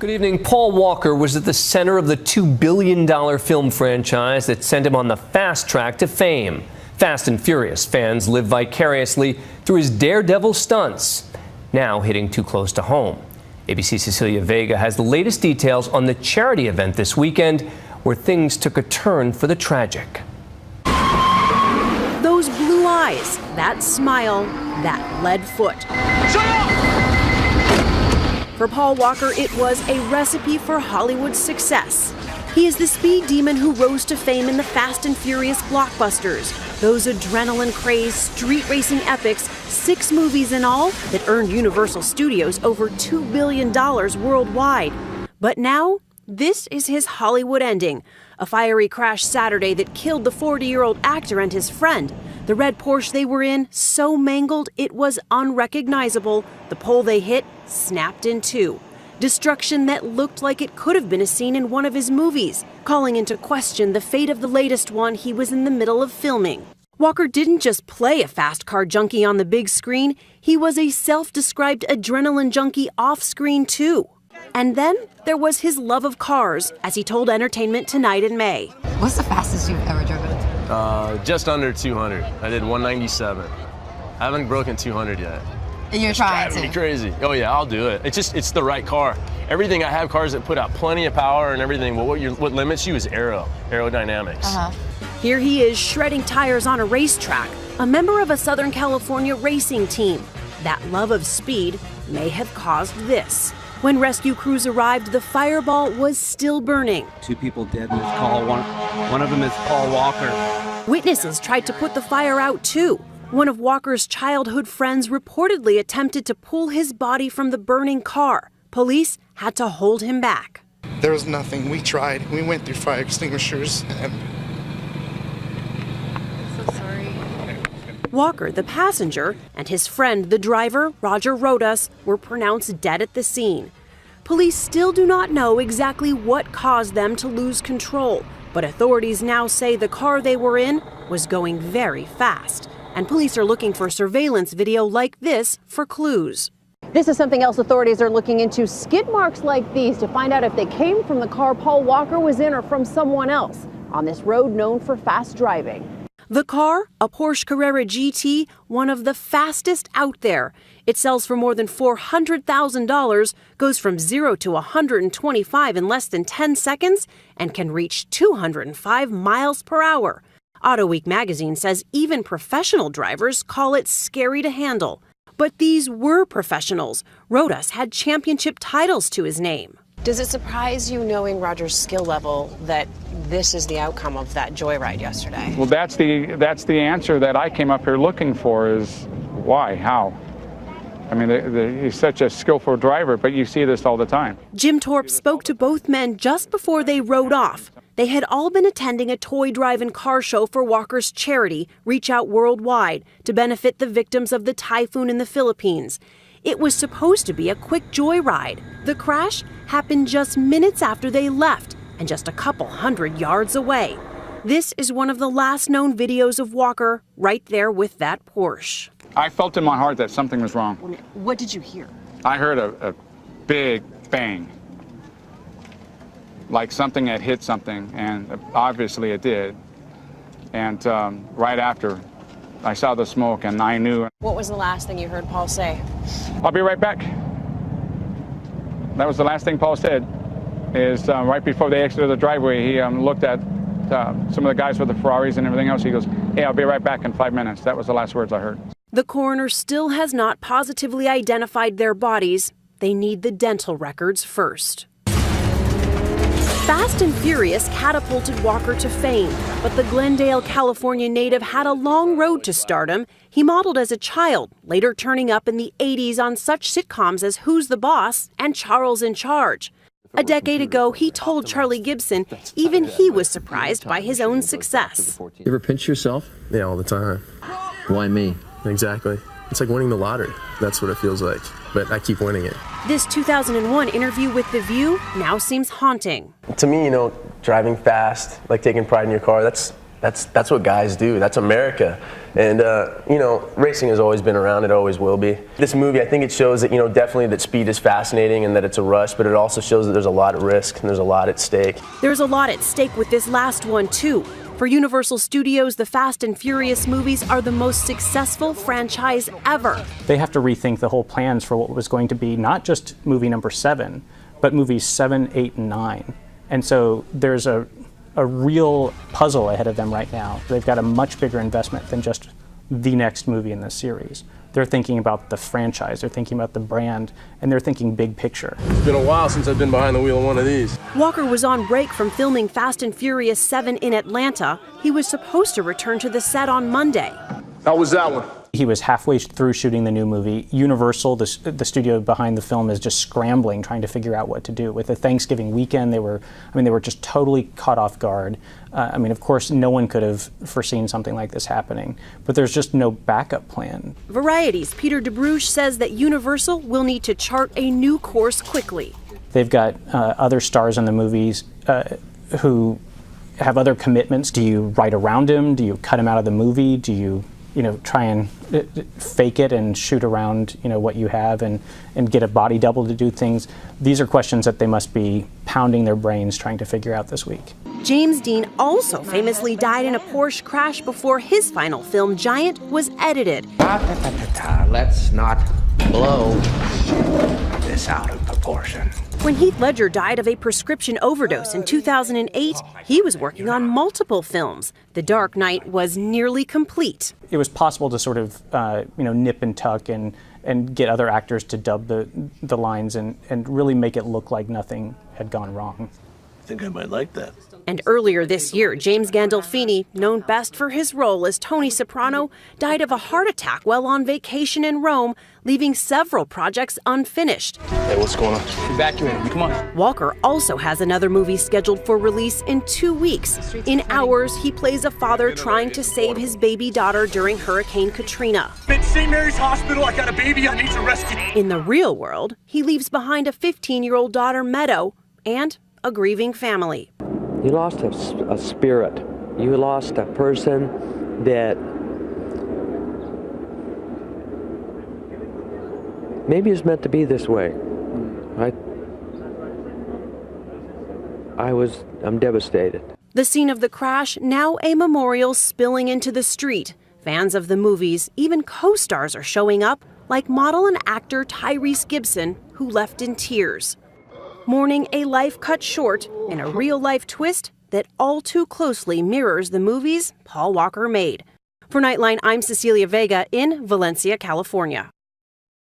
Good evening. Paul Walker was at the center of the $2 billion film franchise that sent him on the fast track to fame. Fast and Furious fans live vicariously through his daredevil stunts, now hitting too close to home. ABC's Cecilia Vega has the latest details on the charity event this weekend where things took a turn for the tragic. Those blue eyes, that smile, that lead foot. Shut up! For Paul Walker, it was a recipe for Hollywood success. He is the speed demon who rose to fame in the Fast and Furious blockbusters, those adrenaline-crazed street racing epics, 6 movies in all that earned Universal Studios over $2 billion worldwide. But now, this is his Hollywood ending, a fiery crash Saturday that killed the 40-year-old actor and his friend. The red Porsche they were in, so mangled it was unrecognizable. The pole they hit snapped in two. Destruction that looked like it could have been a scene in one of his movies, calling into question the fate of the latest one he was in the middle of filming. Walker didn't just play a fast car junkie on the big screen, he was a self-described adrenaline junkie off-screen too. And then there was his love of cars, as he told Entertainment Tonight in May. What's the fastest you've ever driven? Just under 200. I did 197. I haven't broken 200 yet. And you're trying to? Driving me crazy. Oh yeah, I'll do it. It's the right car. Everything, I have cars that put out plenty of power and everything, but what limits you is aerodynamics. Here he is shredding tires on a racetrack, a member of a Southern California racing team. That love of speed may have caused this. When rescue crews arrived, the fireball was still burning. 2 people dead in this call. One of them is Paul Walker. Witnesses tried to put the fire out too. One of Walker's childhood friends reportedly attempted to pull his body from the burning car. Police had to hold him back. There was nothing. We tried. We went through fire extinguishers. I'm so sorry. Walker, the passenger, and his friend, the driver, Roger Rodas, were pronounced dead at the scene. Police still do not know exactly what caused them to lose control, but authorities now say the car they were in was going very fast. And police are looking for surveillance video like this for clues. This is something else authorities are looking into, skid marks like these to find out if they came from the car Paul Walker was in or from someone else on this road known for fast driving. The car, a Porsche Carrera GT, one of the fastest out there. It sells for more than $400,000, goes from 0 to 125 in less than 10 seconds, and can reach 205 miles per hour. AutoWeek magazine says even professional drivers call it scary to handle. But these were professionals. Rodas had championship titles to his name. Does it surprise you, knowing Roger's skill level, that this is the outcome of that joyride yesterday? Well, that's the answer that I came up here looking for, is why, how? I mean, he's such a skillful driver, but you see this all the time. Jim Torp spoke to both men just before they rode off. They had all been attending a toy drive-in car show for Walker's charity, Reach Out Worldwide, to benefit the victims of the typhoon in the Philippines. It was supposed to be a quick joyride. The crash happened just minutes after they left, and just a couple hundred yards away. This is one of the last known videos of Walker right there with that Porsche. I felt in my heart that something was wrong. What did you hear? I heard a big bang, like something had hit something, and obviously it did. And right after, I saw the smoke and I knew. What was the last thing you heard Paul say? I'll be right back. That was the last thing Paul said, is right before they exited the driveway, he looked at some of the guys with the Ferraris and everything else. He goes, hey, I'll be right back in 5 minutes. That was the last words I heard. The coroner still has not positively identified their bodies. They need the dental records first. Fast and Furious catapulted Walker to fame, but the Glendale, California native had a long road to stardom. He modeled as a child, later turning up in the 80s on such sitcoms as Who's the Boss and Charles in Charge. A decade ago, he told Charlie Gibson even he was surprised by his own success. You ever pinch yourself? Yeah, all the time. Why me? Exactly. It's like winning the lottery. That's what it feels like. But I keep winning it. This 2001 interview with The View now seems haunting. To me, driving fast, like taking pride in your car, that's That's what guys do. That's America. And, you know, racing has always been around. It always will be. This movie, I think it shows that, you know, definitely that speed is fascinating and that it's a rush, but it also shows that there's a lot at risk and there's a lot at stake. There's a lot at stake with this last one, too. For Universal Studios, the Fast and Furious movies are the most successful franchise ever. They have to rethink the whole plans for what was going to be not just movie number 7, but movies 7, 8, and 9. And so there's a real puzzle ahead of them right now. They've got a much bigger investment than just the next movie in this series. They're thinking about the franchise, they're thinking about the brand, and they're thinking big picture. It's been a while since I've been behind the wheel of one of these. Walker was on break from filming Fast and Furious 7 in Atlanta. He was supposed to return to the set on Monday. How was that one? He was halfway through shooting the new movie. Universal, the studio behind the film, is just scrambling, trying to figure out what to do. With the Thanksgiving weekend, they were just totally caught off guard. Of course, no one could have foreseen something like this happening, but there's just no backup plan. Variety's Peter DeBruge says that Universal will need to chart a new course quickly. They've got other stars in the movies who have other commitments. Do you write around him? Do you cut him out of the movie? Do you try and fake it and shoot around, what you have and get a body double to do things? These are questions that they must be pounding their brains trying to figure out this week. James Dean also famously died in a Porsche crash before his final film, Giant, was edited. Let's not blow this out of proportion. When Heath Ledger died of a prescription overdose in 2008, he was working on multiple films. The Dark Knight was nearly complete. It was possible to sort of, nip and tuck and get other actors to dub the lines and really make it look like nothing had gone wrong. I think I might like that. And earlier this year, James Gandolfini, known best for his role as Tony Soprano, died of a heart attack while on vacation in Rome, leaving several projects unfinished. Hey, what's going on? Evacuate me, come on. Walker also has another movie scheduled for release in 2 weeks. In Hours, he plays a father trying to save his baby daughter during Hurricane Katrina. At St. Mary's Hospital, I got a baby I need to rescue. In the real world, he leaves behind a 15-year-old daughter, Meadow, and a grieving family. You lost a spirit. You lost a person that maybe is meant to be this way. I'm devastated. The scene of the crash, now a memorial spilling into the street. Fans of the movies, even co-stars are showing up, like model and actor Tyrese Gibson, who left in tears. Mourning a life cut short in a real-life twist that all too closely mirrors the movies Paul Walker made. For Nightline, I'm Cecilia Vega in Valencia, California.